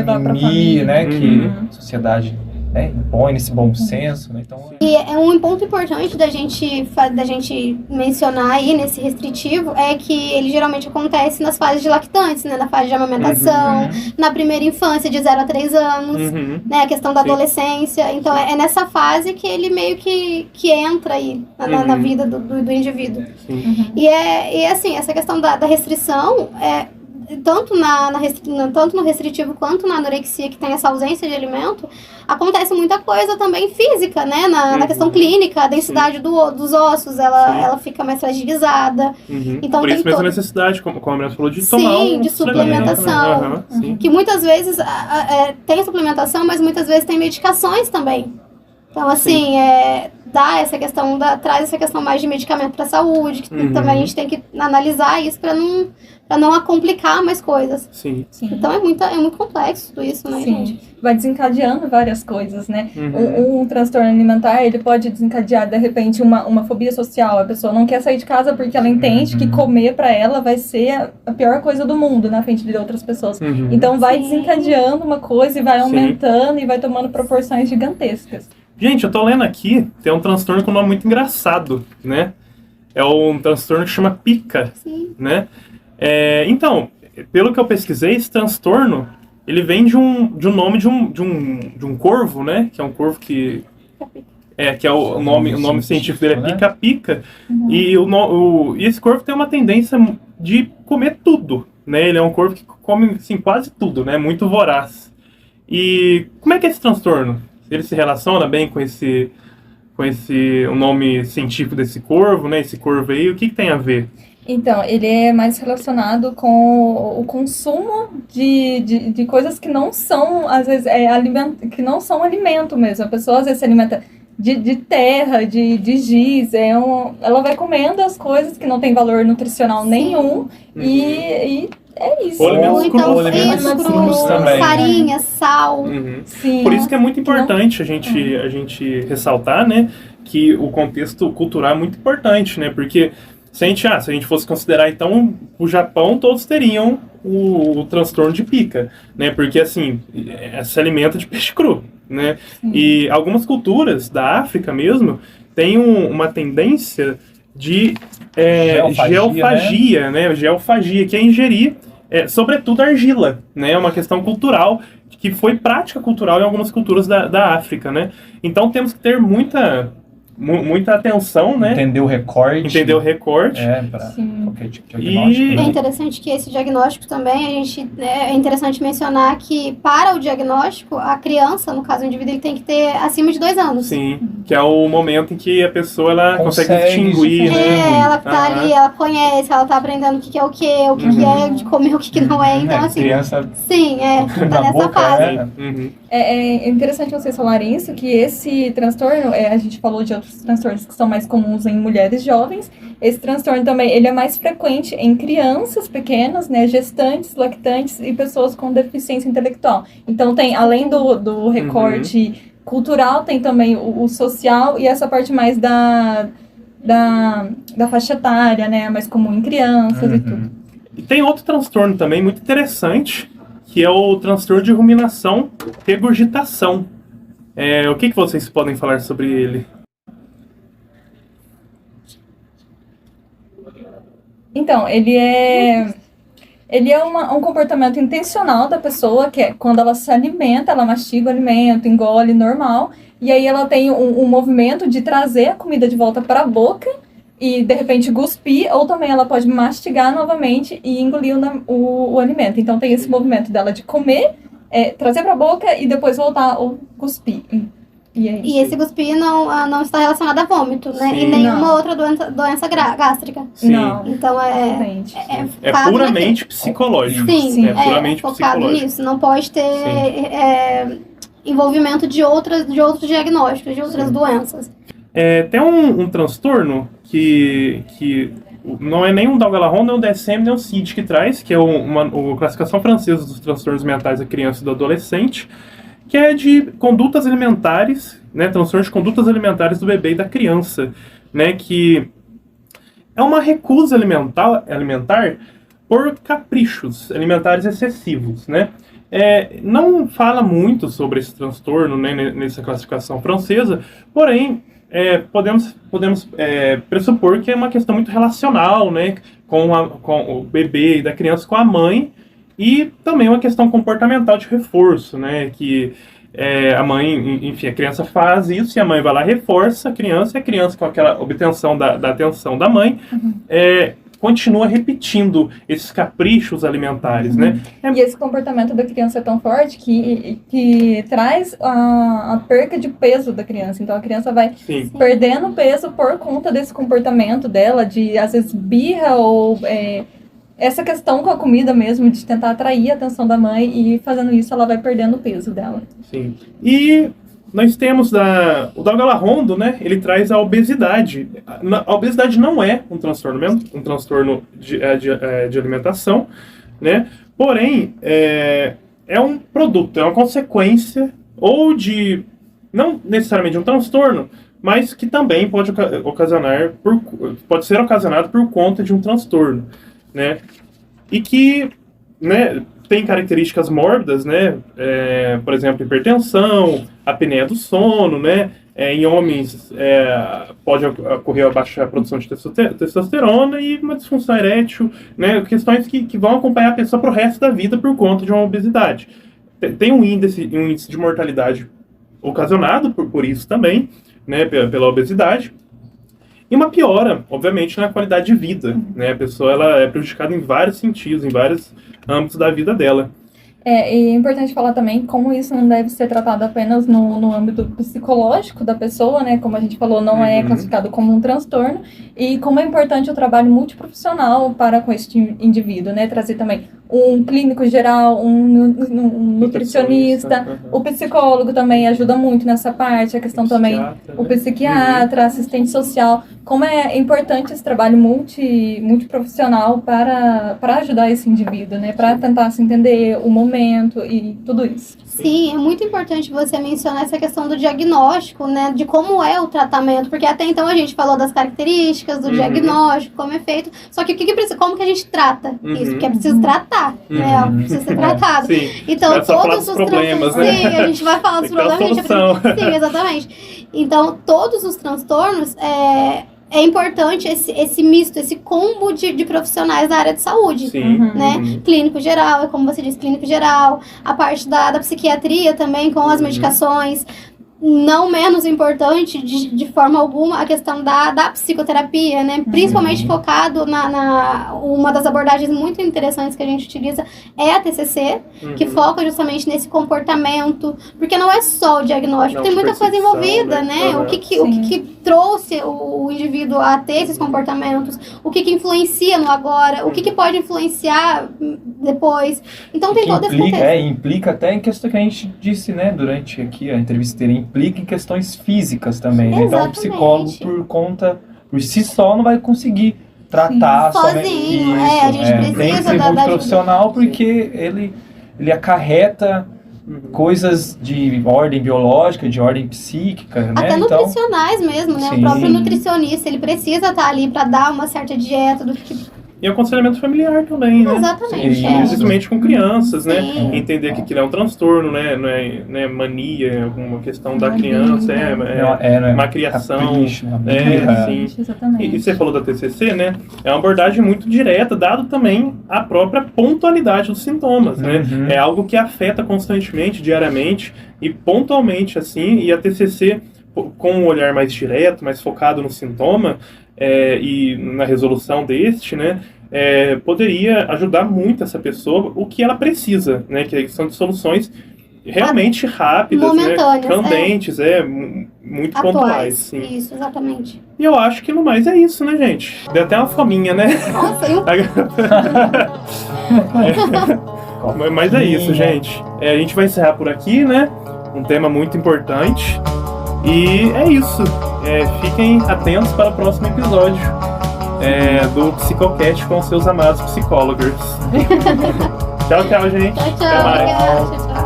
levar pra mimimi, família. né, que a sociedade, né, impõe nesse bom senso, né? Então, E é um ponto importante da gente mencionar aí nesse restritivo é que ele geralmente acontece nas fases de lactantes, né? Na fase de amamentação, na primeira infância, de 0 a 3 anos, né? A questão da adolescência. Então, é nessa fase que ele meio que entra aí na vida do indivíduo. E assim, essa questão da restrição tanto no restritivo quanto na anorexia, que tem essa ausência de alimento, acontece muita coisa também física, né? Na questão clínica, a densidade dos ossos, ela fica mais fragilizada. Então, por isso mesmo a necessidade, como a Maria falou, de tomar de suplementação. Né? Que muitas vezes tem suplementação, mas muitas vezes tem medicações também. Então, assim, traz essa questão mais de medicamento para a saúde, que também a gente tem que analisar isso para não complicar mais coisas. Sim. Então é muito complexo tudo isso, né, gente? Vai desencadeando várias coisas, né? Um transtorno alimentar, ele pode desencadear, de repente, uma fobia social. A pessoa não quer sair de casa porque ela entende que comer para ela vai ser a pior coisa do mundo na frente de outras pessoas. Então vai desencadeando uma coisa e vai aumentando e vai tomando proporções gigantescas. Gente, eu tô lendo aqui, tem um transtorno com um nome muito engraçado, né? É um transtorno que chama pica, né? Então, pelo que eu pesquisei, esse transtorno, ele vem de um nome de um corvo, né? Que é um corvo que é o nome científico dele é pica-pica. E esse corvo tem uma tendência de comer tudo, né? Ele é um corvo que come, assim, quase tudo, né? Muito voraz. E como é que é esse transtorno? Ele se relaciona bem com o nome científico desse corvo, né? Esse corvo aí, o que tem a ver? Então, ele é mais relacionado com o consumo de coisas que não são, às vezes, que não são alimento mesmo. A pessoa, às vezes, se alimenta de terra, de giz. Ela vai comendo as coisas que não tem valor nutricional nenhum e é isso. Alimentos crus também. Farinha, sal. Por isso que é muito importante a gente ressaltar, né, que o contexto cultural é muito importante, né, porque se a gente fosse considerar, então, o Japão, todos teriam o transtorno de pica, né, porque, assim, se alimenta de peixe cru, né, e algumas culturas da África mesmo têm uma tendência de geofagia, né, que é ingerir, sobretudo argila, né, é uma questão cultural que foi prática cultural em algumas culturas da África, né, então temos que ter muita atenção, né? Entender o recorte. Para qualquer tipo de diagnóstico. É interessante que esse diagnóstico também, é interessante mencionar que para o diagnóstico, a criança, no caso o indivíduo, ele tem que ter acima de 2 anos. Sim, que é o momento em que a pessoa ela consegue distinguir, né? Ela tá ali, ela conhece, ela tá aprendendo o que é o que é de comer, o que não é. Então, assim. Criança tá nessa fase. É interessante vocês falarem isso, que esse transtorno, a gente falou de outros transtornos que são mais comuns em mulheres jovens. Esse transtorno também, ele é mais frequente em crianças pequenas, né, gestantes, lactantes e pessoas com deficiência intelectual. Então tem, além do recorte cultural, tem também o social e essa parte mais da faixa etária, né, mais comum em crianças e tudo. E tem outro transtorno também muito interessante, que é o transtorno de ruminação regurgitação. O que vocês podem falar sobre ele? Então, ele é um comportamento intencional da pessoa, que é quando ela se alimenta, ela mastiga o alimento, engole normal, e aí ela tem um movimento de trazer a comida de volta para a boca e, de repente, cuspir, ou também ela pode mastigar novamente e engolir o alimento. Então, tem esse movimento dela de comer, trazer para a boca e depois voltar ou cuspir. E esse cuspir não está relacionado a vômito, né? Sim, e nenhuma outra doença gástrica. Sim. Não. Então é puramente psicológico. Sim, é puramente focado psicológico. nisso. Não pode ter envolvimento de outros diagnósticos, de outras doenças. Tem um transtorno que não é nem um Dalgalahon, nem um DSM, nem um CID que traz, que é uma classificação francesa dos transtornos mentais da criança e do adolescente, que é de condutas alimentares, né, transtorno de condutas alimentares do bebê e da criança, né, que é uma recusa alimentar por caprichos alimentares excessivos, né? Não fala muito sobre esse transtorno, né, nessa classificação francesa, porém, podemos pressupor que é uma questão muito relacional, né, com o bebê e da criança com a mãe, e também uma questão comportamental de reforço, né, que a mãe, enfim, a criança faz isso e a mãe vai lá e reforça a criança, e a criança com aquela obtenção da atenção da mãe, continua repetindo esses caprichos alimentares, né? E esse comportamento da criança é tão forte que traz a perca de peso da criança. Então, a criança vai perdendo peso por conta desse comportamento dela, de, às vezes, birra ou essa questão com a comida mesmo, de tentar atrair a atenção da mãe, e fazendo isso ela vai perdendo o peso dela. Sim. E nós temos o Dougal Arrondo, né? Ele traz a obesidade. A obesidade não é um transtorno mesmo, um transtorno de alimentação, né? Porém, é um produto, é uma consequência ou não necessariamente um transtorno, mas que também pode ser ocasionado por conta de um transtorno, né? E que, né, tem características mórbidas, né? Por exemplo, hipertensão, apneia do sono, né? Em homens pode ocorrer a baixa produção de testosterona e uma disfunção erétil, né? Questões que vão acompanhar a pessoa para o resto da vida por conta de uma obesidade. Tem um índice de mortalidade ocasionado por isso também, né? Pela obesidade. E uma piora, obviamente, na qualidade de vida, né? A pessoa ela é prejudicada em vários sentidos, em vários âmbitos da vida dela. E é importante falar também como isso não deve ser tratado apenas no âmbito psicológico da pessoa, né? Como a gente falou, não é classificado como um transtorno. E como é importante o trabalho multiprofissional para com este indivíduo, né? Trazer também um clínico geral, um nutricionista, o psicólogo também ajuda muito nessa parte, a questão também, o psiquiatra, assistente social. Como é importante esse trabalho multiprofissional para ajudar esse indivíduo, né? Para tentar se entender o momento e tudo isso. Sim, é muito importante você mencionar essa questão do diagnóstico, né? De como é o tratamento, porque até então a gente falou das características, do diagnóstico, como é feito, só que como que a a gente trata isso, porque é preciso tratar, né? Precisa ser tratado. Sim. Então, todos os problemas, né? Sim, a gente vai falar dos problemas, a gente precisa... Sim, exatamente. Então, todos os transtornos, é importante esse misto, esse combo de profissionais da área de saúde, né? Clínico geral, como você disse, clínico geral, a parte da psiquiatria também, com as medicações. Não menos importante, de forma alguma, a questão da psicoterapia, né? Principalmente focado uma das abordagens muito interessantes que a gente utiliza é a TCC, que foca justamente nesse comportamento, porque não é só o diagnóstico, tem muita coisa envolvida, né? O que trouxe o indivíduo a ter esses comportamentos, o que influencia no agora, o que pode influenciar depois. Então tem todo esse contexto. Implica até em questão que a gente disse, né, durante aqui a entrevista, implica em questões físicas também, né? Então o psicólogo por si só não vai conseguir tratar sozinho, a gente precisa tem que ser muito profissional, porque ele acarreta coisas de ordem biológica, de ordem psíquica, né? Até nutricionais mesmo, né? Sim. O próprio nutricionista, ele precisa estar ali para dar uma certa dieta do que... E aconselhamento familiar também, né? Exatamente. Principalmente com crianças, né? Sim. Entender que aquilo é um transtorno, né? Não é mania, alguma questão da criança, é uma criação. Capricho, sim. E você falou da TCC, né? É uma abordagem muito direta, dado também a própria pontualidade dos sintomas, né? É algo que afeta constantemente, diariamente e pontualmente, assim, e a TCC, com um olhar mais direto, mais focado no sintoma, e na resolução deste, né, poderia ajudar muito essa pessoa, o que ela precisa, né, que são de soluções realmente rápidas, né, candentes, muito atuais, pontuais. Sim. Isso, exatamente. E eu acho que no mais é isso, né, gente? Deu até uma fominha, né? Nossa, Mas é isso, gente. A gente vai encerrar por aqui, né? Um tema muito importante. E é isso. Fiquem atentos para o próximo episódio do Psicocast com seus amados psicólogos. Tchau, gente. Tchau, Até mais. obrigada. Tchau.